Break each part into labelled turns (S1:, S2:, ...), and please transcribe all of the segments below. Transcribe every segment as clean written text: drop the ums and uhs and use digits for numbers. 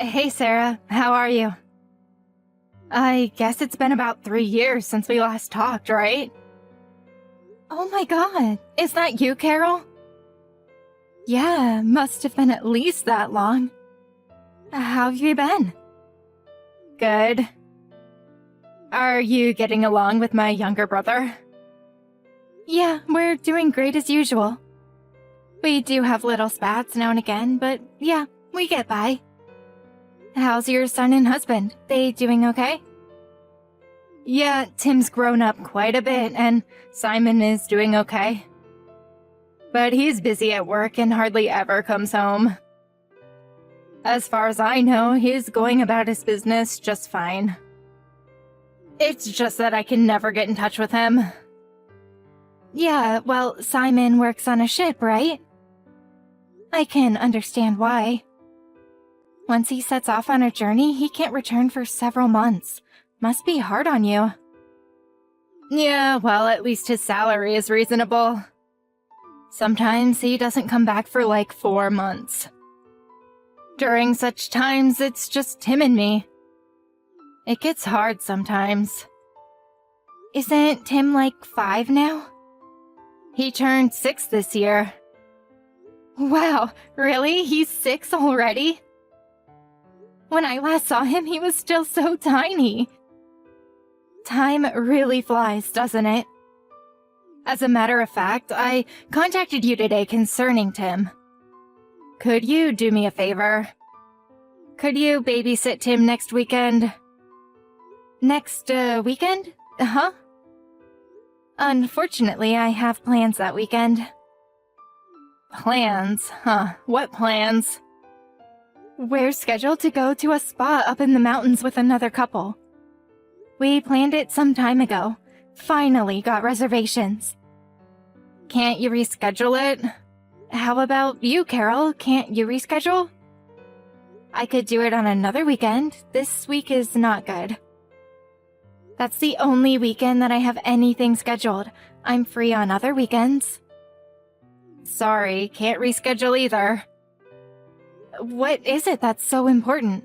S1: Hey Sarah, how are you? I guess it's been about 3 years since we last talked, right? Oh my god, is that you, Carol? Yeah, must have been at least that long. How have you been? Good. Are you getting along with my younger brother? Yeah, we're doing great as usual. We do have little spats now and again, but yeah, we get by. How's your son and husband? They doing okay? Yeah, Tim's grown up quite a bit, and Simon is doing okay. But he's busy at work and hardly ever comes home. As far as I know, he's going about his business just fine. It's just that I can never get in touch with him. Yeah, well, Simon works on a ship, right? I can understand why. Once he sets off on a journey, he can't return for several months. Must be hard on you. Yeah, well, at least his salary is reasonable. Sometimes he doesn't come back for like 4 months. During such times, it's just him and me. It gets hard sometimes. Isn't Tim like 5 now? He turned 6 this year. Wow, really? He's 6 already? When I last saw him, he was still so tiny. Time really flies, doesn't it? As a matter of fact, I contacted you today concerning Tim. Could you do me a favor? Could you babysit Tim next weekend? Next, weekend? Huh? Unfortunately, I have plans that weekend. Plans? Huh, what plans? We're scheduled to go to a spa up in the mountains with another couple. We planned it some time ago. Finally got reservations. Can't you reschedule it? How about you, Carol? Can't you reschedule? I could do it on another weekend. This week is not good. That's the only weekend that I have anything scheduled. I'm free on other weekends. Sorry, can't reschedule either. What is it that's so important?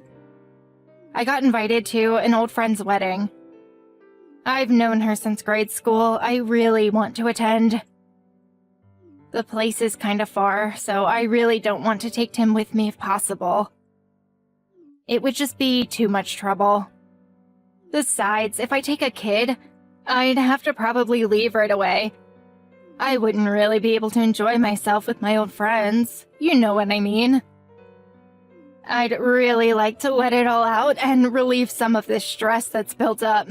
S1: I got invited to an old friend's wedding. I've known her since grade school. I really want to attend. The place is kind of far, so I really don't want to take Tim with me if possible. It would just be too much trouble. Besides, if I take a kid, I'd have to probably leave right away. I wouldn't really be able to enjoy myself with my old friends. You know what I mean. I'd really like to let it all out and relieve some of this stress that's built up.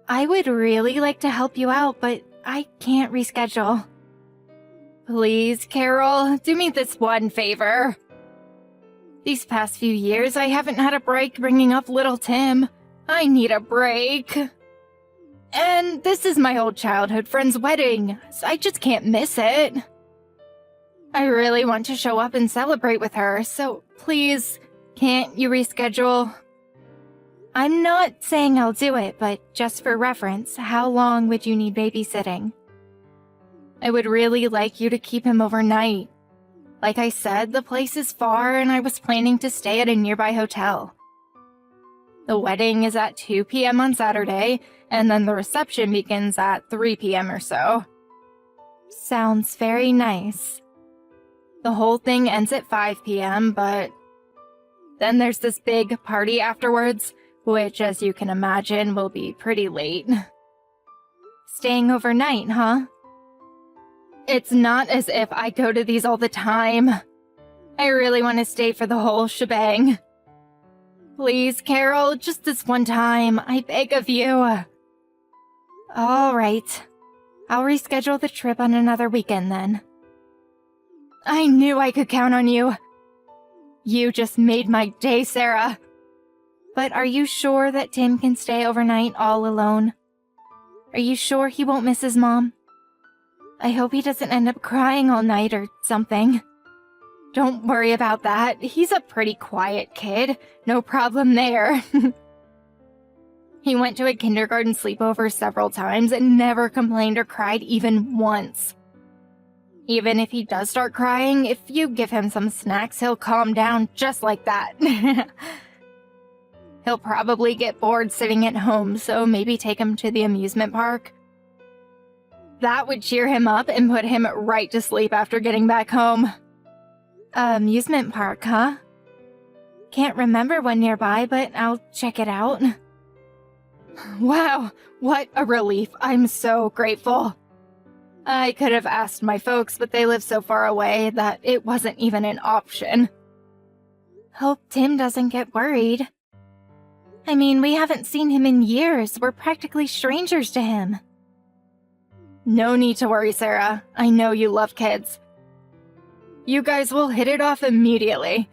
S1: I would really like to help you out, but I can't reschedule. Please, Carol, do me this one favor. These past few years, I haven't had a break bringing up little Tim. I need a break. And this is my old childhood friend's wedding, so I just can't miss it. I really want to show up and celebrate with her, so please, can't you reschedule? I'm not saying I'll do it, but just for reference, how long would you need babysitting? I would really like you to keep him overnight. Like I said, the place is far and I was planning to stay at a nearby hotel. The wedding is at 2 p.m. on Saturday, and then the reception begins at 3 p.m. or so. Sounds very nice. The whole thing ends at 5 p.m., but then there's this big party afterwards, which, as you can imagine, will be pretty late. Staying overnight, huh? It's not as if I go to these all the time. I really want to stay for the whole shebang. Please, Carol, just this one time, I beg of you. All right. I'll reschedule the trip on another weekend then. I knew I could count on you. You just made my day, Sarah. But are you sure that Tim can stay overnight all alone? Are you sure he won't miss his mom? I hope he doesn't end up crying all night or something. Don't worry about that. He's a pretty quiet kid. No problem there. He went to a kindergarten sleepover several times and never complained or cried even once. Even if he does start crying, if you give him some snacks, he'll calm down just like that. He'll probably get bored sitting at home, so maybe take him to the amusement park. That would cheer him up and put him right to sleep after getting back home. Amusement park, huh? Can't remember one nearby, but I'll check it out. Wow, what a relief. I'm so grateful. I could have asked my folks, but they live so far away that it wasn't even an option. Hope Tim doesn't get worried. I mean, we haven't seen him in years. We're practically strangers to him. No need to worry, Sarah. I know you love kids. You guys will hit it off immediately.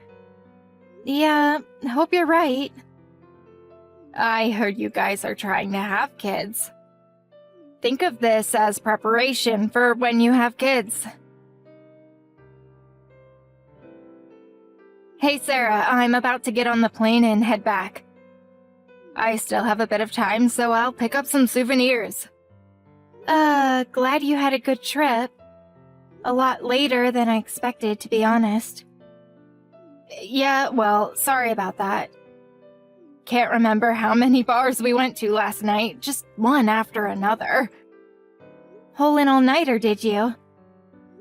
S1: Yeah, hope you're right. I heard you guys are trying to have kids. Think of this as preparation for when you have kids. Hey Sarah, I'm about to get on the plane and head back. I still have a bit of time, so I'll pick up some souvenirs. Glad you had a good trip. A lot later than I expected, to be honest. Yeah, well, sorry about that. Can't remember how many bars we went to last night, just one after another. Whole and all-nighter, did you?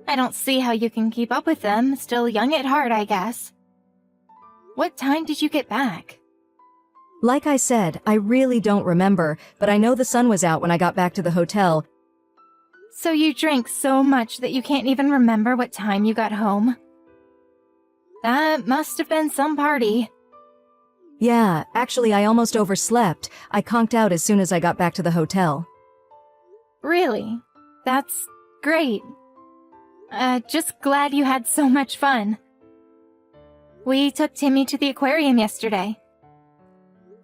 S1: I don't see how you can keep up with them, still young at heart, I guess. What time did you get back?
S2: Like I said, I really don't remember, but I know the sun was out when I got back to the hotel.
S1: So you drank so much that you can't even remember what time you got home? That must have been some party.
S2: Yeah, actually I almost overslept. I conked out as soon as I got back to the hotel.
S1: Really? That's great. Just glad you had so much fun. We took Timmy to the aquarium yesterday.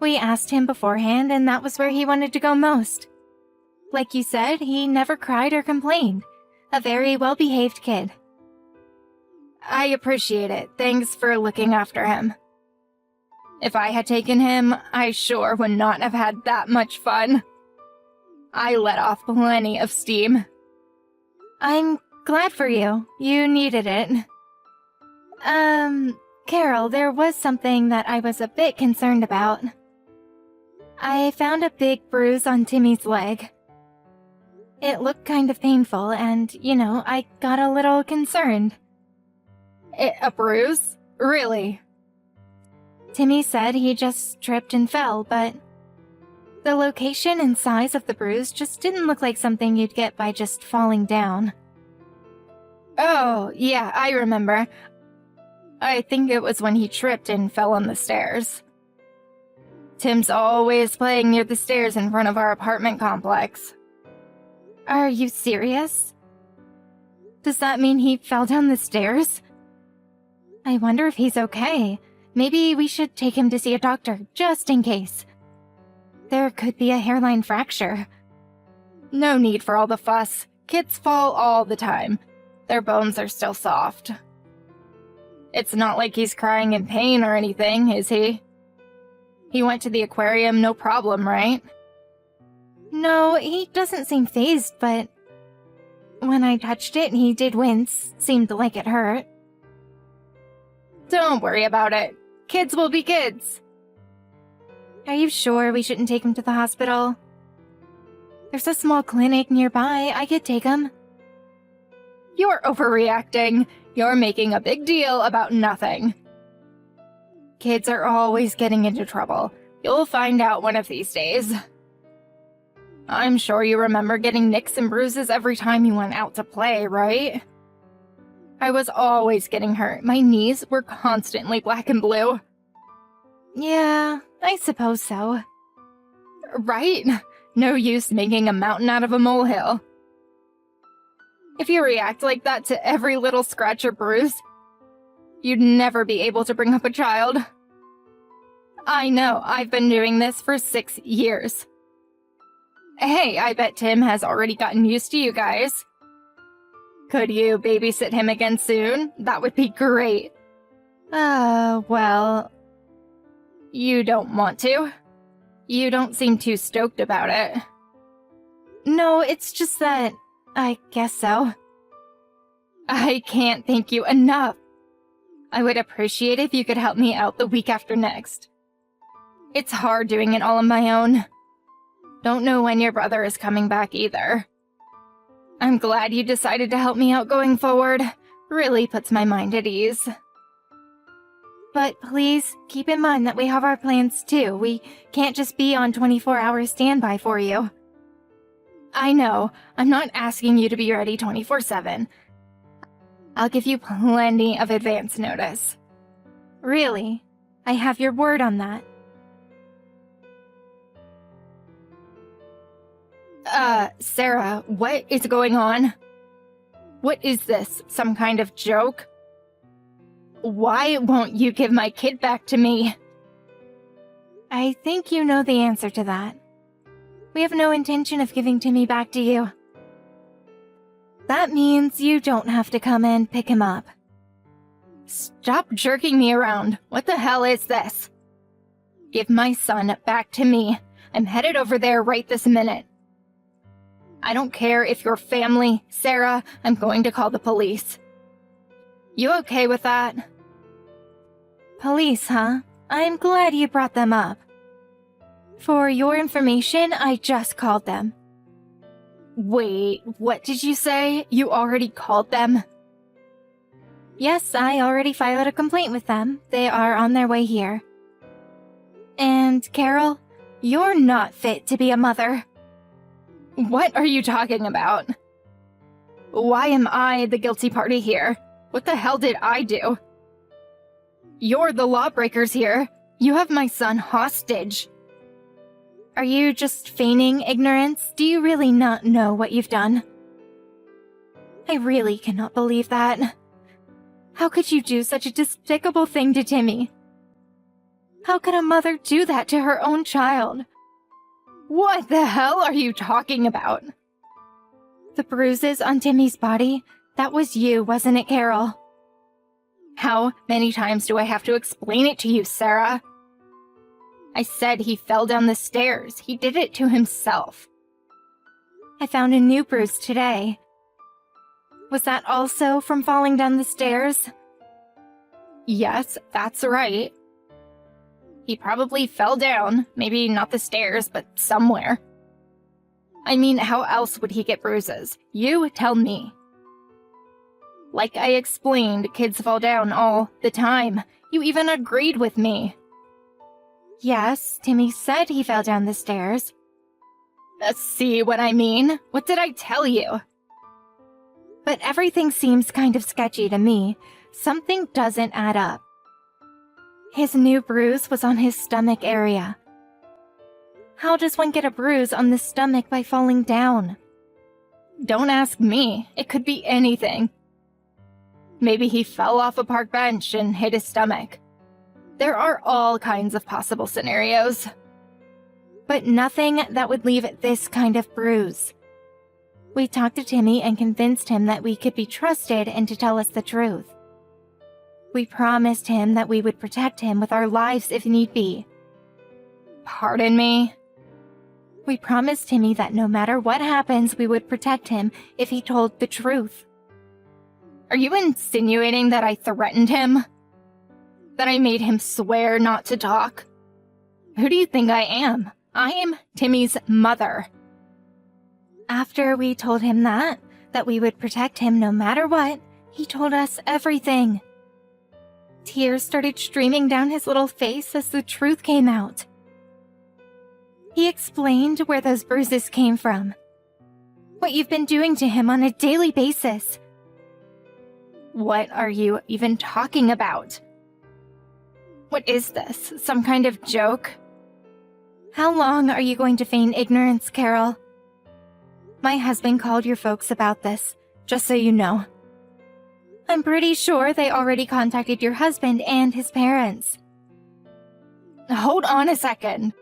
S1: We asked him beforehand, and that was where he wanted to go most. Like you said, he never cried or complained. A very well-behaved kid. I appreciate it. Thanks for looking after him. If I had taken him, I sure would not have had that much fun. I let off plenty of steam. I'm glad for you. You needed it. Carol, there was something that I was a bit concerned about. I found a big bruise on Timmy's leg. It looked kind of painful, and, I got a little concerned. A bruise? Really? Timmy said he just tripped and fell, but the location and size of the bruise just didn't look like something you'd get by just falling down. Oh, yeah, I remember. I think it was when he tripped and fell on the stairs. Tim's always playing near the stairs in front of our apartment complex. Are you serious? Does that mean he fell down the stairs? I wonder if he's okay. Maybe we should take him to see a doctor, just in case. There could be a hairline fracture. No need for all the fuss. Kids fall all the time. Their bones are still soft. It's not like he's crying in pain or anything, is he? He went to the aquarium no problem, right? No, he doesn't seem fazed, but when I touched it, he did wince. Seemed like it hurt. Don't worry about it. Kids will be kids. Are you sure we shouldn't take him to the hospital? There's a small clinic nearby. I could take him. You're overreacting. You're making a big deal about nothing. Kids are always getting into trouble. You'll find out one of these days. I'm sure you remember getting nicks and bruises every time you went out to play, right? I was always getting hurt. My knees were constantly black and blue. Yeah, I suppose so. Right? No use making a mountain out of a molehill. If you react like that to every little scratch or bruise, you'd never be able to bring up a child. I know, I've been doing this for 6 years. Hey, I bet Tim has already gotten used to you guys. Could you babysit him again soon? That would be great. Well... You don't want to? You don't seem too stoked about it. No, it's just that... I guess so. I can't thank you enough. I would appreciate if you could help me out the week after next. It's hard doing it all on my own. Don't know when your brother is coming back either. I'm glad you decided to help me out going forward. Really puts my mind at ease. But please, keep in mind that we have our plans too. We can't just be on 24-hour standby for you. I know, I'm not asking you to be ready 24/7. I'll give you plenty of advance notice. Really, I have your word on that. Sarah, what is going on? What is this, some kind of joke? Why won't you give my kid back to me? I think you know the answer to that. We have no intention of giving Timmy back to you. That means you don't have to come and pick him up. Stop jerking me around. What the hell is this? Give my son back to me. I'm headed over there right this minute. I don't care if you're family, Sarah. I'm going to call the police. You okay with that? Police, huh? I'm glad you brought them up. For your information, I just called them. Wait, what did you say? You already called them? Yes, I already filed a complaint with them. They are on their way here. And, Carol, you're not fit to be a mother. What are you talking about? Why am I the guilty party here? What the hell did I do? You're the lawbreakers here. You have my son hostage. Are you just feigning ignorance? Do you really not know what you've done? I really cannot believe that. How could you do such a despicable thing to Timmy? How could a mother do that to her own child? What the hell are you talking about? The bruises on Timmy's body, that was you, wasn't it, Carol? How many times do I have to explain it to you, Sarah? I said he fell down the stairs. He did it to himself. I found a new bruise today. Was that also from falling down the stairs? Yes, that's right. He probably fell down, maybe not the stairs, but somewhere. I mean, how else would he get bruises? You tell me. Like I explained, kids fall down all the time. You even agreed with me. Yes, Timmy said he fell down the stairs. See what I mean? What did I tell you? But everything seems kind of sketchy to me. Something doesn't add up. His new bruise was on his stomach area. How does one get a bruise on the stomach by falling down? Don't ask me. It could be anything. Maybe he fell off a park bench and hit his stomach. There are all kinds of possible scenarios. But nothing that would leave this kind of bruise. We talked to Timmy and convinced him that we could be trusted and to tell us the truth. We promised him that we would protect him with our lives if need be. Pardon me? We promised Timmy that no matter what happens, we would protect him if he told the truth. Are you insinuating that I threatened him? That I made him swear not to talk? Who do you think I am? I am Timmy's mother. After we told him that we would protect him no matter what, he told us everything. Tears started streaming down his little face as the truth came out. He explained where those bruises came from. What you've been doing to him on a daily basis. What are you even talking about? What is this? Some kind of joke? How long are you going to feign ignorance, Carol? My husband called your folks about this, just so you know. I'm pretty sure they already contacted your husband and his parents. Hold on a second.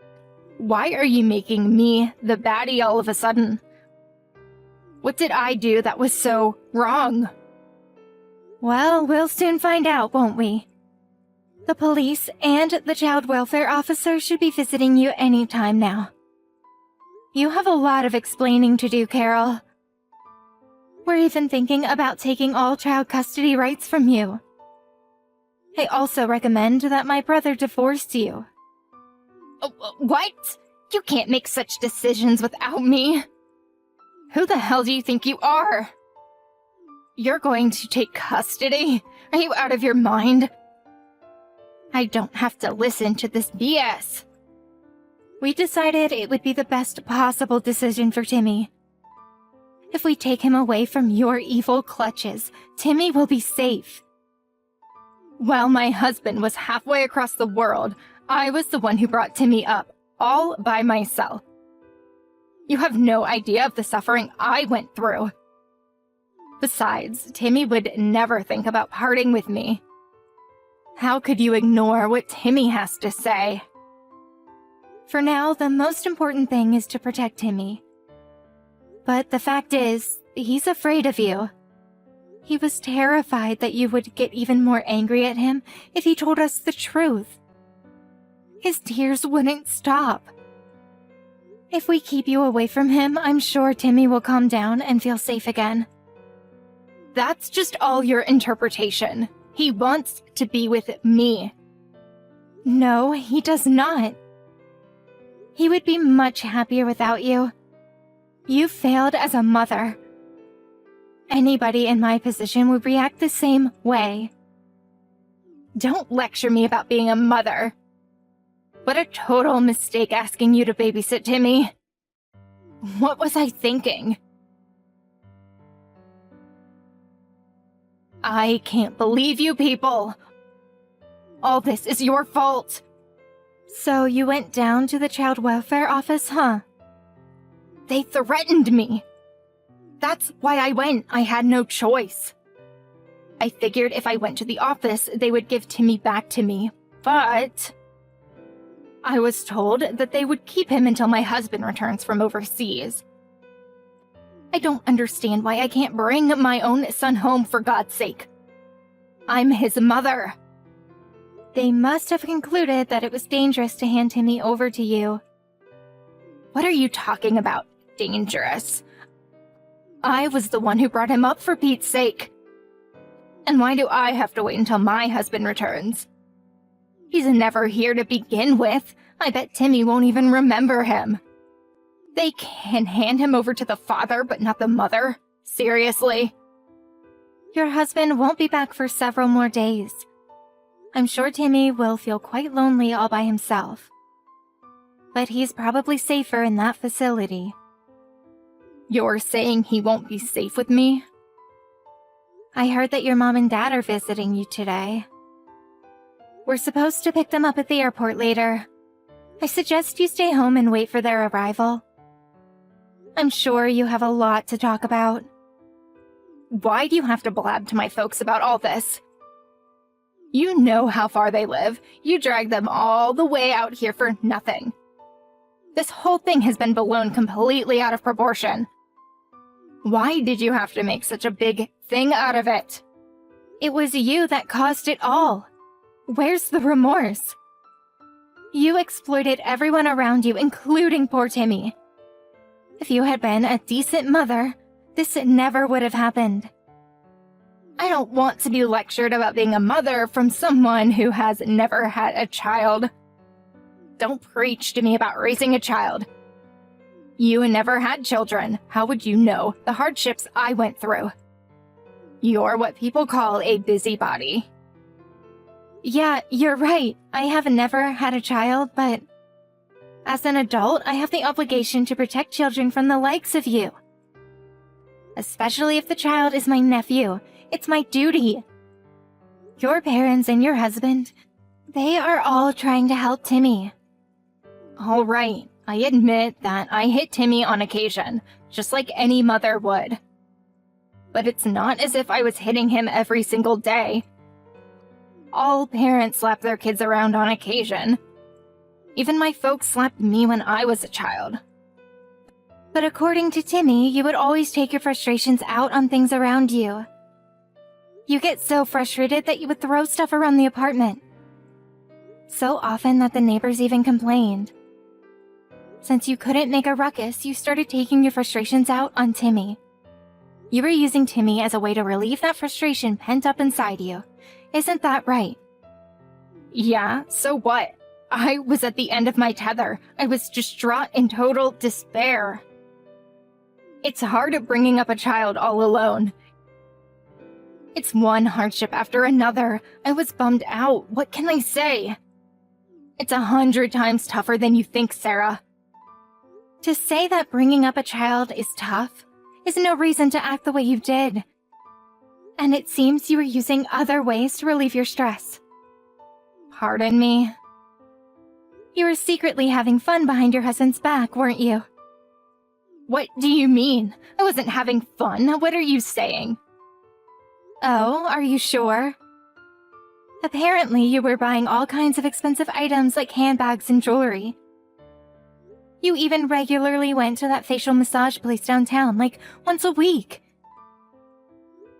S1: Why are you making me the baddie all of a sudden? What did I do that was so wrong? Well, we'll soon find out, won't we? The police and the child welfare officer should be visiting you any time now. You have a lot of explaining to do, Carol. We're even thinking about taking all child custody rights from you. I also recommend that my brother divorce you. What? You can't make such decisions without me. Who the hell do you think you are? You're going to take custody? Are you out of your mind? I don't have to listen to this BS. We decided it would be the best possible decision for Timmy. If we take him away from your evil clutches, Timmy will be safe. While my husband was halfway across the world, I was the one who brought Timmy up, all by myself. You have no idea of the suffering I went through. Besides, Timmy would never think about parting with me. How could you ignore what Timmy has to say? For now, the most important thing is to protect Timmy. But the fact is, he's afraid of you. He was terrified that you would get even more angry at him if he told us the truth. His tears wouldn't stop. If we keep you away from him, I'm sure Timmy will calm down and feel safe again. That's just all your interpretation. He wants to be with me. No, he does not. He would be much happier without you. You failed as a mother. Anybody in my position would react the same way. Don't lecture me about being a mother. What a total mistake asking you to babysit Timmy. What was I thinking? I can't believe you people. All this is your fault. So you went down to the child welfare office, huh? They threatened me. That's why I went. I had no choice. I figured if I went to the office, they would give Timmy back to me. But I was told that they would keep him until my husband returns from overseas. I don't understand why I can't bring my own son home, for God's sake. I'm his mother. They must have concluded that it was dangerous to hand Timmy over to you. What are you talking about, dangerous? I was the one who brought him up, for Pete's sake. And why do I have to wait until my husband returns? He's never here to begin with. I bet Timmy won't even remember him. They can hand him over to the father, but not the mother? Seriously? Your husband won't be back for several more days. I'm sure Timmy will feel quite lonely all by himself. But he's probably safer in that facility. You're saying he won't be safe with me? I heard that your mom and dad are visiting you today. We're supposed to pick them up at the airport later. I suggest you stay home and wait for their arrival. I'm sure you have a lot to talk about. Why do you have to blab to my folks about all this? You know how far they live. You dragged them all the way out here for nothing. This whole thing has been blown completely out of proportion. Why did you have to make such a big thing out of it? It was you that caused it all. Where's the remorse? You exploited everyone around you, including poor Timmy. If you had been a decent mother, this never would have happened. I don't want to be lectured about being a mother from someone who has never had a child. Don't preach to me about raising a child. You never had children. How would you know the hardships I went through? You're what people call a busybody. Yeah, you're right. I have never had a child, but as an adult, I have the obligation to protect children from the likes of you. Especially if the child is my nephew. It's my duty. Your parents and your husband, they are all trying to help Timmy. All right, I admit that I hit Timmy on occasion, just like any mother would. But it's not as if I was hitting him every single day. All parents slap their kids around on occasion. Even my folks slapped me when I was a child. But according to Timmy, you would always take your frustrations out on things around you. You get so frustrated that you would throw stuff around the apartment. So often that the neighbors even complained. Since you couldn't make a ruckus, you started taking your frustrations out on Timmy. You were using Timmy as a way to relieve that frustration pent up inside you. Isn't that right? Yeah, so what? I was at the end of my tether. I was distraught in total despair. It's hard bringing up a child all alone. It's one hardship after another. I was bummed out. What can I say? It's 100 times tougher than you think, Sarah. To say that bringing up a child is tough is no reason to act the way you did. And it seems you were using other ways to relieve your stress. Pardon me? You were secretly having fun behind your husband's back, weren't you? What do you mean? I wasn't having fun. What are you saying? Oh, are you sure? Apparently, you were buying all kinds of expensive items like handbags and jewelry. You even regularly went to that facial massage place downtown, like once a week.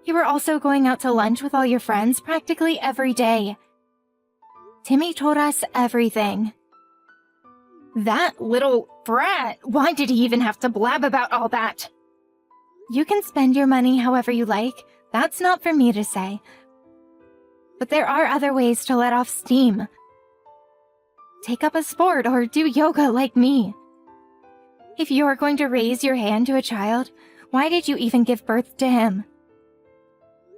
S1: You were also going out to lunch with all your friends practically every day. Timmy told us everything. That little brat, why did he even have to blab about all that? You can spend your money however you like. That's not for me to say. But there are other ways to let off steam. Take up a sport or do yoga like me. If you're going to raise your hand to a child, why did you even give birth to him?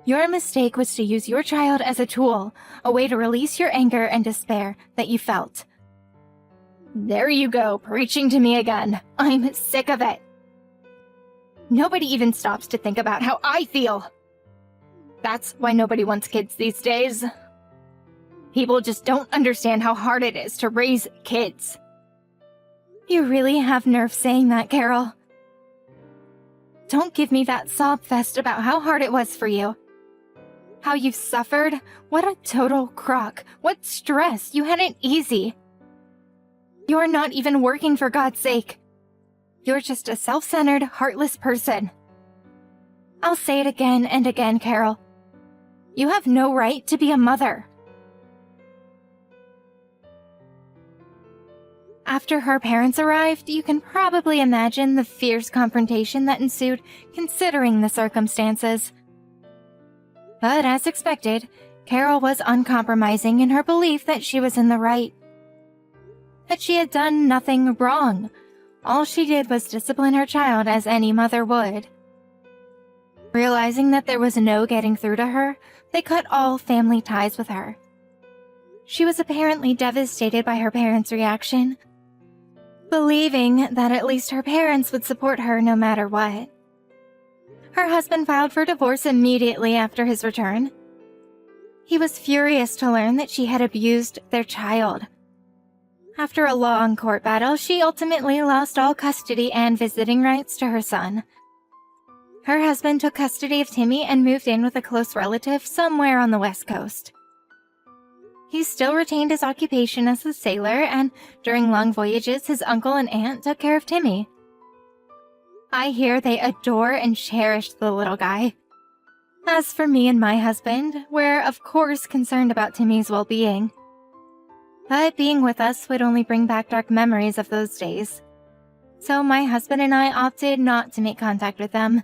S1: Your mistake was to use your child as a tool, a way to release your anger and despair that you felt. There you go, preaching to me again. I'm sick of it. Nobody even stops to think about how I feel. That's why nobody wants kids these days. People just don't understand how hard it is to raise kids. You really have nerve saying that, Carol. Don't give me that sob fest about how hard it was for you. How you've suffered. What a total crock. What stress. You had it easy. You're not even working, for God's sake. You're just a self-centered, heartless person. I'll say it again and again, Carol. You have no right to be a mother. After her parents arrived, you can probably imagine the fierce confrontation that ensued considering the circumstances. But as expected, Carol was uncompromising in her belief that she was in the right. That she had done nothing wrong. All she did was discipline her child as any mother would. Realizing that there was no getting through to her, they cut all family ties with her. She was apparently devastated by her parents' reaction, believing that at least her parents would support her no matter what. Her husband filed for divorce immediately after his return. He was furious to learn that she had abused their child. After a long court battle, she ultimately lost all custody and visiting rights to her son. Her husband took custody of Timmy and moved in with a close relative somewhere on the West Coast. He still retained his occupation as a sailor, and during long voyages, his uncle and aunt took care of Timmy. I hear they adore and cherish the little guy. As for me and my husband, we're of course concerned about Timmy's well-being. But being with us would only bring back dark memories of those days. So my husband and I opted not to make contact with them.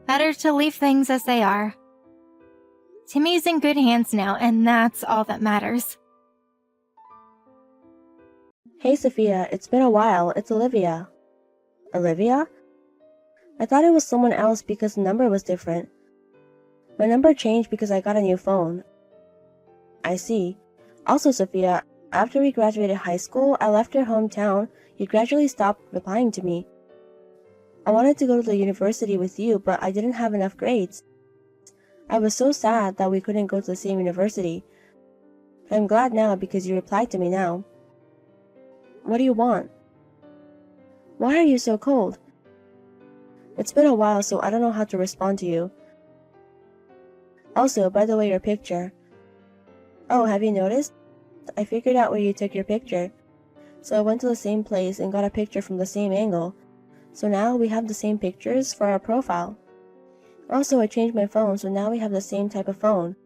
S1: Better to leave things as they are. Timmy's in good hands now, and that's all that matters.
S3: Hey Sophia, it's been a while. It's Olivia. Olivia? I thought it was someone else because the number was different. My number changed because I got a new phone. I see. Also, Sophia, after we graduated high school, I left your hometown. You gradually stopped replying to me. I wanted to go to the university with you, but I didn't have enough grades. I was so sad that we couldn't go to the same university. I'm glad now because you replied to me now. What do you want? Why are you so cold? It's been a while, so I don't know how to respond to you. Also, by the way, your picture. Oh, have you noticed? I figured out where you took your picture. So I went to the same place and got a picture from the same angle. So now we have the same pictures for our profile. Also, I changed my phone, so now we have the same type of phone.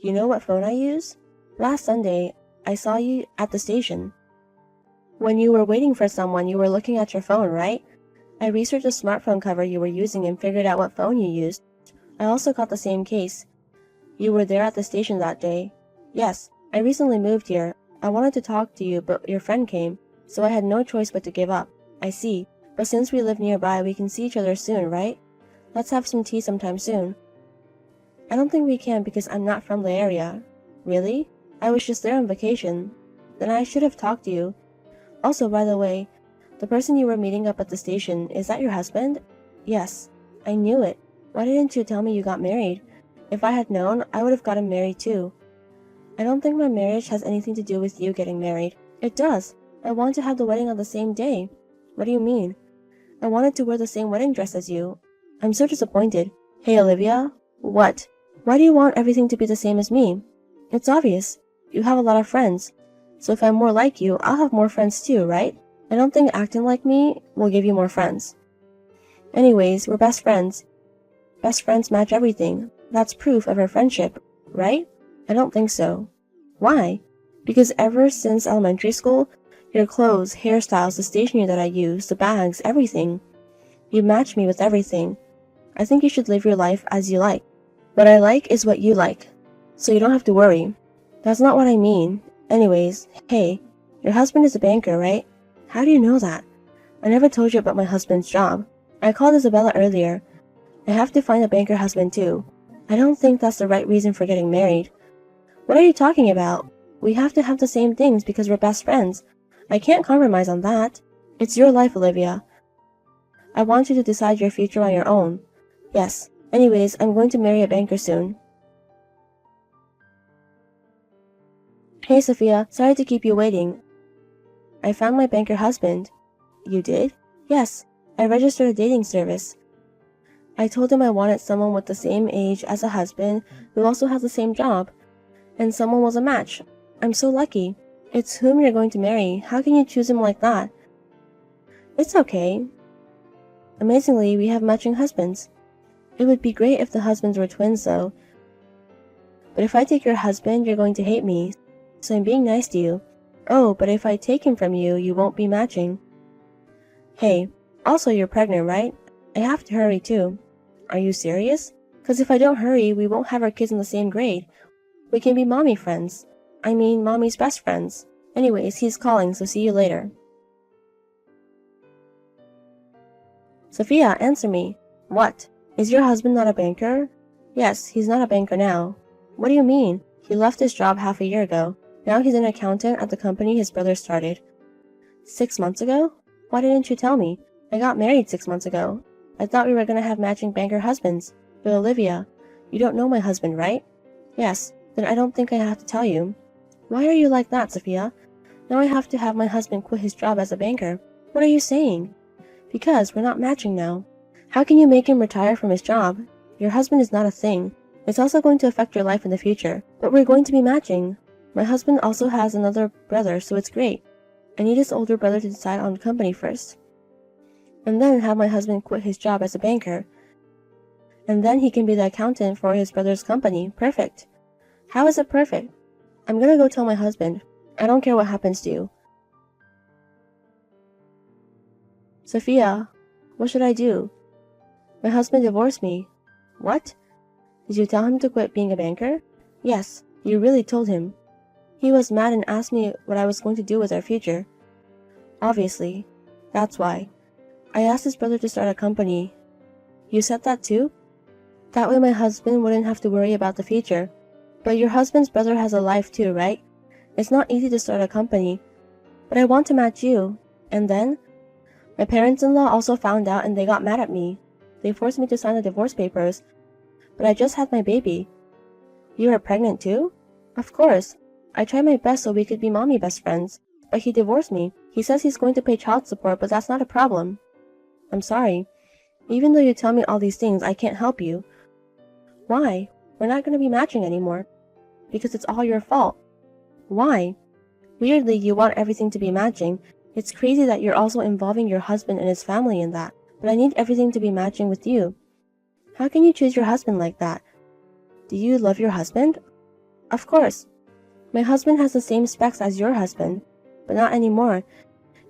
S3: You know what phone I use? Last Sunday, I saw you at the station. When you were waiting for someone, you were looking at your phone, right? I researched the smartphone cover you were using and figured out what phone you used. I also got the same case. You were there at the station that day. Yes, I recently moved here. I wanted to talk to you, but your friend came, so I had no choice but to give up. I see. But since we live nearby, we can see each other soon, right? Let's have some tea sometime soon. I don't think we can because I'm not from the area. Really? I was just there on vacation. Then I should have talked to you. Also, by the way, the person you were meeting up at the station, is that your husband? Yes. I knew it. Why didn't you tell me you got married? If I had known, I would have gotten married too. I don't think my marriage has anything to do with you getting married. It does. I want to have the wedding on the same day. What do you mean? I wanted to wear the same wedding dress as you. I'm so disappointed. Hey, Olivia? What? Why do you want everything to be the same as me? It's obvious. You have a lot of friends. So if I'm more like you, I'll have more friends too, right? I don't think acting like me will give you more friends. Anyways, we're best friends. Best friends match everything. That's proof of our friendship, right? I don't think so. Why? Because ever since elementary school, your clothes, hairstyles, the stationery that I use, the bags, everything. You match me with everything. I think you should live your life as you like. What I like is what you like. So you don't have to worry. That's not what I mean. Anyways, hey, your husband is a banker, right? How do you know that? I never told you about my husband's job. I called Isabella earlier. I have to find a banker husband too. I don't think that's the right reason for getting married. What are you talking about? We have to have the same things because we're best friends. I can't compromise on that. It's your life, Olivia. I want you to decide your future on your own. Yes. Anyways, I'm going to marry a banker soon. Hey, Sophia. Sorry to keep you waiting. I found my banker husband. You did? Yes. I registered a dating service. I told him I wanted someone with the same age as a husband who also has the same job. And someone was a match. I'm so lucky. It's whom you're going to marry. How can you choose him like that? It's okay. Amazingly, we have matching husbands. It would be great if the husbands were twins, though. But if I take your husband, you're going to hate me. So I'm being nice to you. Oh, but if I take him from you, you won't be matching. Hey, also you're pregnant, right? I have to hurry too. Are you serious? Because if I don't hurry, we won't have our kids in the same grade. We can be mommy friends. I mean, mommy's best friends. Anyways, he's calling, so see you later. Sophia, answer me. What? Is your husband not a banker? Yes, he's not a banker now. What do you mean? He left his job half a year ago. Now he's an accountant at the company his brother started. 6 months ago? Why didn't you tell me? I got married 6 months ago. I thought we were gonna have matching banker husbands. But Olivia, you don't know my husband, right? Yes, then I don't think I have to tell you. Why are you like that, Sophia? Now I have to have my husband quit his job as a banker. What are you saying? Because we're not matching now. How can you make him retire from his job? Your husband is not a thing. It's also going to affect your life in the future. But we're going to be matching. My husband also has another brother, so it's great. I need his older brother to decide on the company first. And then have my husband quit his job as a banker. And then he can be the accountant for his brother's company. Perfect. How is it perfect? I'm gonna go tell my husband. I don't care what happens to you. Sophia, what should I do? My husband divorced me. What? Did you tell him to quit being a banker? Yes, you really told him. He was mad and asked me what I was going to do with our future. Obviously. That's why. I asked his brother to start a company. You said that too? That way my husband wouldn't have to worry about the future. But your husband's brother has a life too, right? It's not easy to start a company. But I want to match you. And then? My parents-in-law also found out and they got mad at me. They forced me to sign the divorce papers. But I just had my baby. You are pregnant too? Of course. I tried my best so we could be mommy best friends. But he divorced me. He says he's going to pay child support, but that's not a problem. I'm sorry. Even though you tell me all these things, I can't help you. Why? We're not going to be matching anymore. Because it's all your fault. Why? Weirdly, you want everything to be matching. It's crazy that you're also involving your husband and his family in that. But I need everything to be matching with you. How can you choose your husband like that? Do you love your husband? Of course. My husband has the same specs as your husband. But not anymore.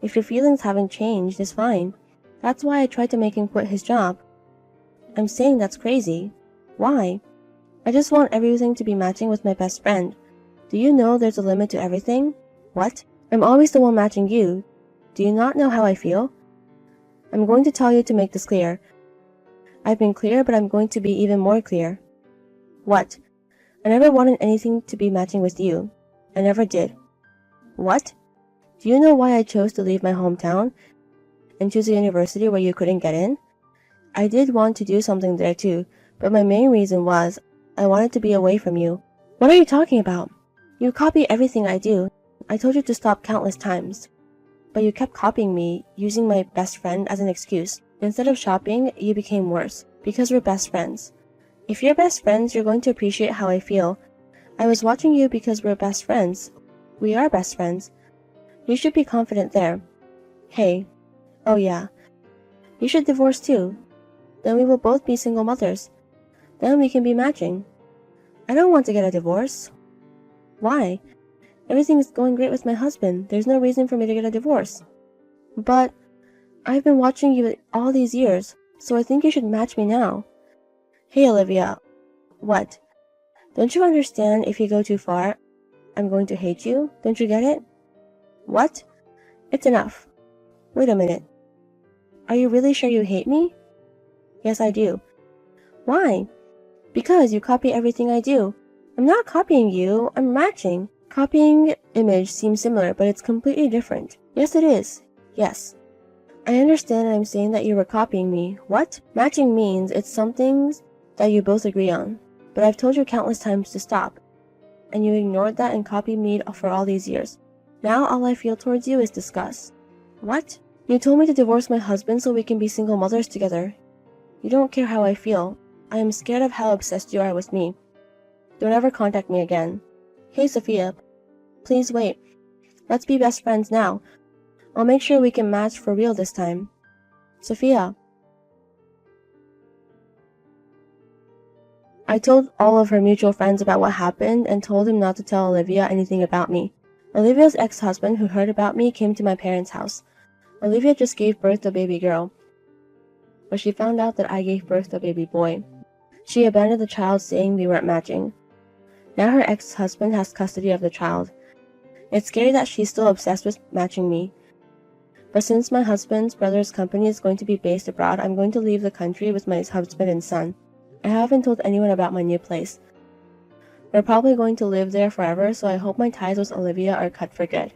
S3: If your feelings haven't changed, it's fine. That's why I tried to make him quit his job. I'm saying that's crazy. Why? I just want everything to be matching with my best friend. Do you know there's a limit to everything? What? I'm always the one matching you. Do you not know how I feel? I'm going to tell you to make this clear. I've been clear, but I'm going to be even more clear. What? I never wanted anything to be matching with you. I never did. What? Do you know why I chose to leave my hometown and choose a university where you couldn't get in? I did want to do something there too, but my main reason was I wanted to be away from you. What are you talking about? You copy everything I do. I told you to stop countless times. But you kept copying me, using my best friend as an excuse. Instead of shopping, you became worse, because we're best friends. If you're best friends, you're going to appreciate how I feel. I was watching you because we're best friends. We are best friends. You should be confident there. Hey. Oh yeah. You should divorce too. Then we will both be single mothers. Then we can be matching. I don't want to get a divorce. Why? Everything is going great with my husband. There's no reason for me to get a divorce. But I've been watching you all these years, so I think you should match me now. Hey, Olivia. What? Don't you understand if you go too far, I'm going to hate you? Don't you get it? What? It's enough. Wait a minute. Are you really sure you hate me? Yes, I do. Why? Because you copy everything I do. I'm not copying you, I'm matching. Copying image seems similar, but it's completely different. Yes, it is. Yes. I understand I'm saying that you were copying me. What? Matching means it's something that you both agree on. But I've told you countless times to stop. And you ignored that and copied me for all these years. Now all I feel towards you is disgust. What? You told me to divorce my husband so we can be single mothers together. You don't care how I feel. I am scared of how obsessed you are with me. Don't ever contact me again. Hey, Sophia. Please wait. Let's be best friends now. I'll make sure we can match for real this time. Sophia. I told all of her mutual friends about what happened and told him not to tell Olivia anything about me. Olivia's ex-husband, who heard about me, came to my parents' house. Olivia just gave birth to a baby girl, but she found out that I gave birth to a baby boy. She abandoned the child, saying we weren't matching. Now her ex-husband has custody of the child. It's scary that she's still obsessed with matching me. But since my husband's brother's company is going to be based abroad, I'm going to leave the country with my husband and son. I haven't told anyone about my new place. We're probably going to live there forever, so I hope my ties with Olivia are cut for good.